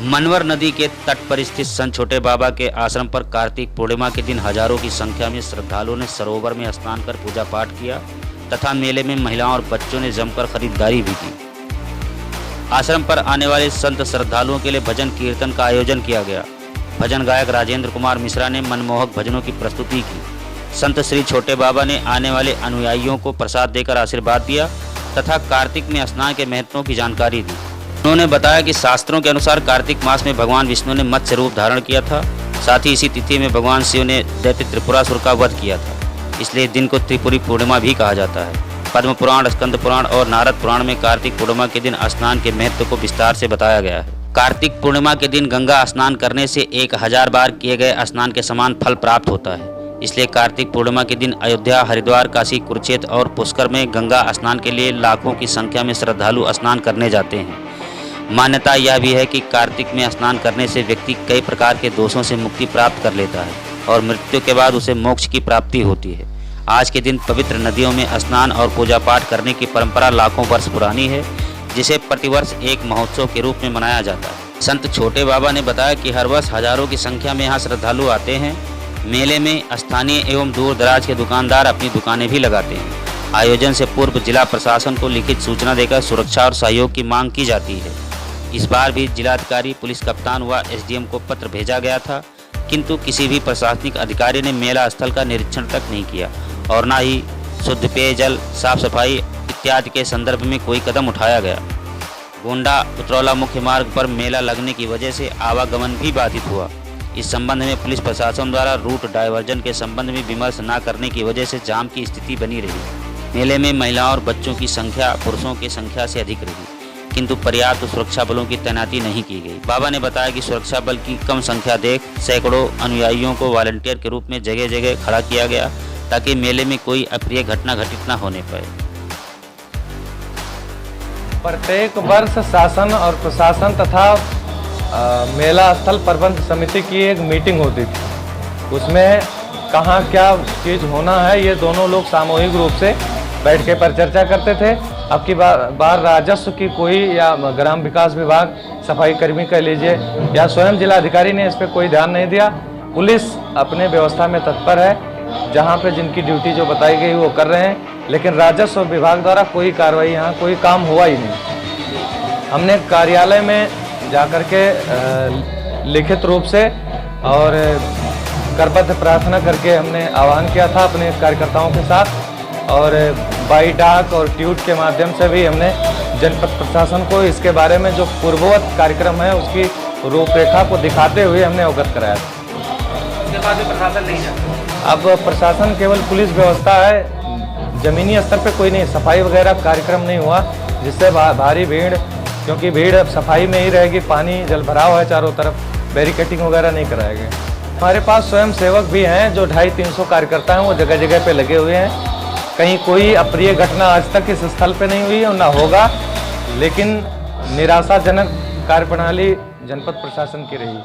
मनवर नदी के तट पर स्थित संत छोटे बाबा के आश्रम पर कार्तिक पूर्णिमा के दिन हजारों की संख्या में श्रद्धालुओं ने सरोवर में स्नान कर पूजा पाठ किया तथा मेले में महिलाओं और बच्चों ने जमकर खरीदारी भी की। आश्रम पर आने वाले संत श्रद्धालुओं के लिए भजन कीर्तन का आयोजन किया गया। भजन गायक राजेंद्र कुमार मिश्रा ने मनमोहक भजनों की प्रस्तुति की। संत श्री छोटे बाबा ने आने वाले अनुयायियों को प्रसाद देकर आशीर्वाद दिया तथा कार्तिक में स्नान के महत्वों की जानकारी दी। उन्होंने बताया कि शास्त्रों के अनुसार कार्तिक मास में भगवान विष्णु ने मत्स्य रूप धारण किया था। साथ ही इसी तिथि में भगवान शिव ने दैत्य त्रिपुरासुर का वध किया था, इसलिए दिन को त्रिपुरी पूर्णिमा भी कहा जाता है। पद्म पुराण, स्कंद पुराण और नारद पुराण में कार्तिक पूर्णिमा के दिन स्नान के महत्व को विस्तार से बताया गया है। कार्तिक पूर्णिमा के दिन गंगा स्नान करने से 1000 बार किए गए स्नान के समान फल प्राप्त होता है। इसलिए कार्तिक पूर्णिमा के दिन अयोध्या, हरिद्वार, काशी, कुरुक्षेत्र और पुष्कर में गंगा स्नान के लिए लाखों की संख्या में श्रद्धालु स्नान करने जाते हैं। मान्यता यह भी है कि कार्तिक में स्नान करने से व्यक्ति कई प्रकार के दोषों से मुक्ति प्राप्त कर लेता है और मृत्यु के बाद उसे मोक्ष की प्राप्ति होती है। आज के दिन पवित्र नदियों में स्नान और पूजा पाठ करने की परंपरा लाखों वर्ष पुरानी है, जिसे प्रतिवर्ष एक महोत्सव के रूप में मनाया जाता है। संत छोटे बाबा ने बताया कि हर वर्ष हजारों की संख्या में यहाँ श्रद्धालु आते हैं। मेले में स्थानीय एवं दूर दराज के दुकानदार अपनी दुकानें भी लगाते हैं। आयोजन से पूर्व जिला प्रशासन को लिखित सूचना देकर सुरक्षा और सहयोग की मांग की जाती है। इस बार भी जिलाधिकारी, पुलिस कप्तान व एसडीएम को पत्र भेजा गया था, किंतु किसी भी प्रशासनिक अधिकारी ने मेला स्थल का निरीक्षण तक नहीं किया और न ही शुद्ध पेयजल, साफ सफाई इत्यादि के संदर्भ में कोई कदम उठाया गया। गोंडा उतरौला मुख्य मार्ग पर मेला लगने की वजह से आवागमन भी बाधित हुआ। इस संबंध में पुलिस प्रशासन द्वारा रूट डायवर्जन के संबंध में विमर्श न करने की वजह से जाम की स्थिति बनी रही। मेले में महिलाओं और बच्चों की संख्या पुरुषों की संख्या से अधिक रही, किंतु पर्याप्त सुरक्षा बलों की तैनाती नहीं की गई। बाबा ने बताया कि सुरक्षा बल की कम संख्या देख सैकड़ों अनुयायियों को वॉलंटियर के रूप में जगह जगह खड़ा किया गया ताकि मेले में कोई अप्रिय घटना घटित न होने पाए। प्रत्येक वर्ष शासन और प्रशासन तथा मेला स्थल प्रबंध समिति की एक मीटिंग होती थी। उसमें कहाँ क्या चीज़ होना है ये दोनों लोग सामूहिक रूप से बैठ के परिचर्चा करते थे। अब की बार राजस्व की कोई या ग्राम विकास विभाग, सफाई कर्मी कह लीजिए या स्वयं जिलाधिकारी ने इस पर कोई ध्यान नहीं दिया। पुलिस अपने व्यवस्था में तत्पर है, जहां पे जिनकी ड्यूटी जो बताई गई वो कर रहे हैं, लेकिन राजस्व विभाग द्वारा कोई कार्रवाई, यहाँ कोई काम हुआ ही नहीं। हमने कार्यालय में जाकर के लिखित रूप से और करबद्ध प्रार्थना करके हमने आह्वान किया था अपने कार्यकर्ताओं के साथ, और बाई डाक और ट्वीट के माध्यम से भी हमने जनपद प्रशासन को इसके बारे में जो पूर्ववत कार्यक्रम है उसकी रूपरेखा को दिखाते हुए हमने अवगत कराया। उसके बाद भी प्रशासन नहीं जाता। अब प्रशासन केवल पुलिस व्यवस्था है, जमीनी स्तर पे कोई नहीं, सफाई वगैरह कार्यक्रम नहीं हुआ, जिससे भारी भीड़, क्योंकि भीड़ अब सफाई में ही रहेगी। पानी जल भराव है चारों तरफ, बैरिकेटिंग वगैरह नहीं कराया गया। हमारे पास स्वयं सेवक भी हैं जो 250-300 कार्यकर्ता हैं, वो जगह जगह पे लगे हुए हैं। कहीं कोई अप्रिय घटना आज तक इस स्थल पे नहीं हुई और ना होगा, लेकिन निराशाजनक कार्यप्रणाली जनपद प्रशासन की रही।